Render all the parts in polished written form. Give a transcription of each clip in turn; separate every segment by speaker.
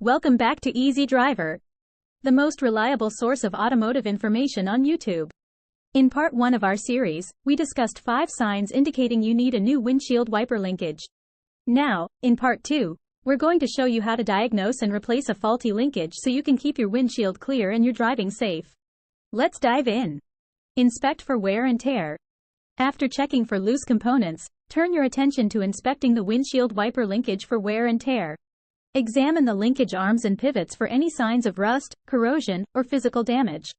Speaker 1: Welcome back to Easy Driver, the most reliable source of automotive information on YouTube. In part 1 of our series, we discussed 5 signs indicating you need a new windshield wiper linkage. Now, in part 2, we're going to show you how to diagnose and replace a faulty linkage so you can keep your windshield clear and your driving safe. Let's dive in. Inspect for wear and tear. After checking for loose components, turn your attention to inspecting the windshield wiper linkage for wear and tear. Examine the linkage arms and pivots for any signs of rust, corrosion, or physical damage.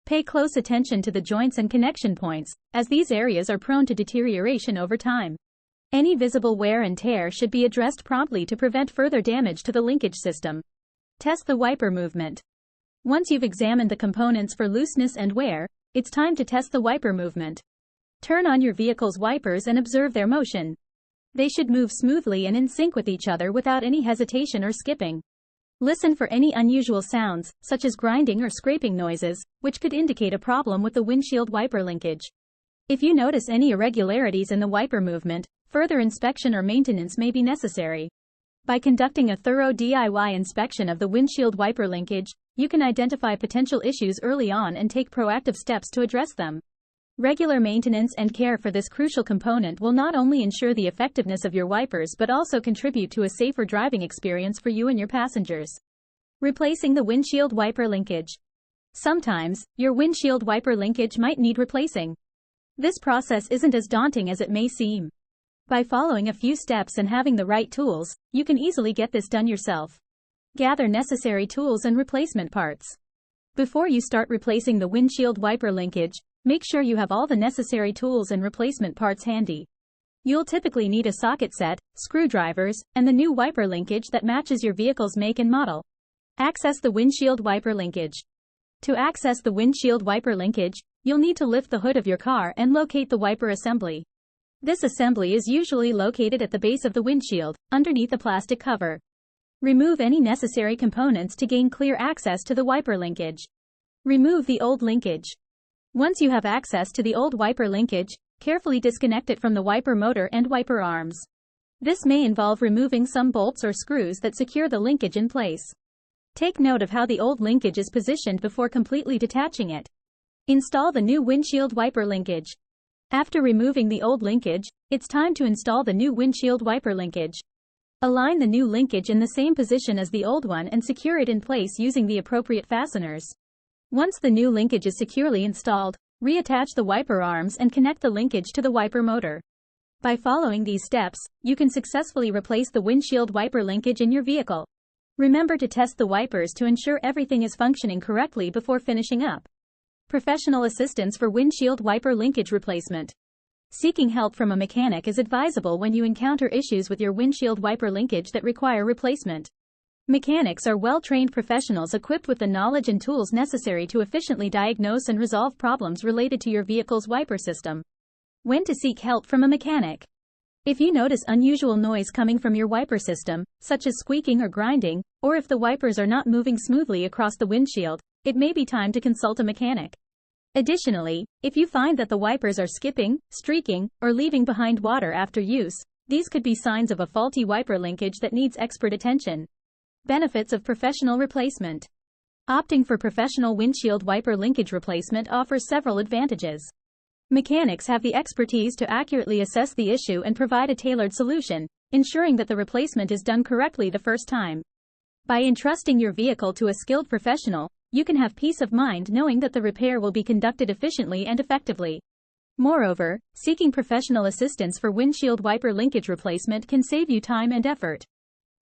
Speaker 1: Pay close attention to the joints and connection points, as these areas are prone to deterioration over time. Any visible wear and tear should be addressed promptly to prevent further damage to the linkage system. Test the wiper movement. Once you've examined the components for looseness and wear, it's time to test the wiper movement. Turn on your vehicle's wipers and observe their motion. They should move smoothly and in sync with each other without any hesitation or skipping. Listen for any unusual sounds, such as grinding or scraping noises, which could indicate a problem with the windshield wiper linkage. If you notice any irregularities in the wiper movement, further inspection or maintenance may be necessary. By conducting a thorough DIY inspection of the windshield wiper linkage, you can identify potential issues early on and take proactive steps to address them. Regular maintenance and care for this crucial component will not only ensure the effectiveness of your wipers but also contribute to a safer driving experience for you and your passengers. Replacing the windshield wiper linkage. Sometimes, your windshield wiper linkage might need replacing. This process isn't as daunting as it may seem. By following a few steps and having the right tools, you can easily get this done yourself. Gather necessary tools and replacement parts. Before you start replacing the windshield wiper linkage, make sure you have all the necessary tools and replacement parts handy. You'll typically need a socket set, screwdrivers, and the new wiper linkage that matches your vehicle's make and model. Access the windshield wiper linkage. To access the windshield wiper linkage, you'll need to lift the hood of your car and locate the wiper assembly. This assembly is usually located at the base of the windshield, underneath the plastic cover. Remove any necessary components to gain clear access to the wiper linkage. Remove the old linkage. Once you have access to the old wiper linkage, carefully disconnect it from the wiper motor and wiper arms. This may involve removing some bolts or screws that secure the linkage in place. Take note of how the old linkage is positioned before completely detaching it. Install the new windshield wiper linkage. After removing the old linkage, it's time to install the new windshield wiper linkage. Align the new linkage in the same position as the old one and secure it in place using the appropriate fasteners. Once the new linkage is securely installed, reattach the wiper arms and connect the linkage to the wiper motor. By following these steps, you can successfully replace the windshield wiper linkage in your vehicle. Remember to test the wipers to ensure everything is functioning correctly before finishing up. Professional assistance for windshield wiper linkage replacement. Seeking help from a mechanic is advisable when you encounter issues with your windshield wiper linkage that require replacement. Mechanics are well-trained professionals equipped with the knowledge and tools necessary to efficiently diagnose and resolve problems related to your vehicle's wiper system. When to seek help from a mechanic. If you notice unusual noise coming from your wiper system, such as squeaking or grinding, or if the wipers are not moving smoothly across the windshield, it may be time to consult a mechanic. Additionally, if you find that the wipers are skipping, streaking, or leaving behind water after use, these could be signs of a faulty wiper linkage that needs expert attention. Benefits of professional replacement. Opting for professional windshield wiper linkage replacement offers several advantages. Mechanics have the expertise to accurately assess the issue and provide a tailored solution, ensuring that the replacement is done correctly the first time. By entrusting your vehicle to a skilled professional, you can have peace of mind knowing that the repair will be conducted efficiently and effectively. Moreover, seeking professional assistance for windshield wiper linkage replacement can save you time and effort.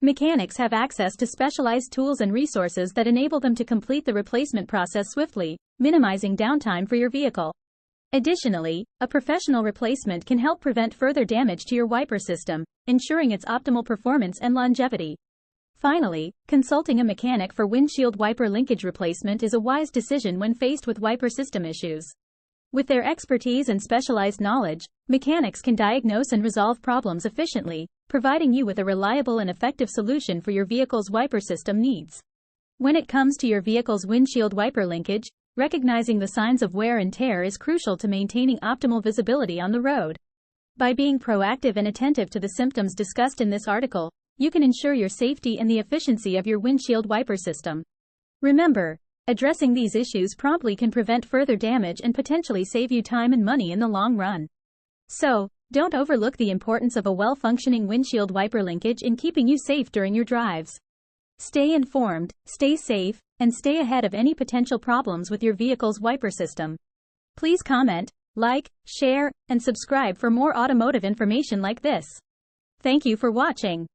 Speaker 1: Mechanics have access to specialized tools and resources that enable them to complete the replacement process swiftly, minimizing downtime for your vehicle. Additionally, a professional replacement can help prevent further damage to your wiper system, ensuring its optimal performance and longevity. Finally, consulting a mechanic for windshield wiper linkage replacement is a wise decision when faced with wiper system issues. With their expertise and specialized knowledge, mechanics can diagnose and resolve problems efficiently, providing you with a reliable and effective solution for your vehicle's wiper system needs. When it comes to your vehicle's windshield wiper linkage, recognizing the signs of wear and tear is crucial to maintaining optimal visibility on the road. By being proactive and attentive to the symptoms discussed in this article, you can ensure your safety and the efficiency of your windshield wiper system. Remember, addressing these issues promptly can prevent further damage and potentially save you time and money in the long run. So, don't overlook the importance of a well-functioning windshield wiper linkage in keeping you safe during your drives. Stay informed, stay safe, and stay ahead of any potential problems with your vehicle's wiper system. Please comment, like, share, and subscribe for more automotive information like this. Thank you for watching.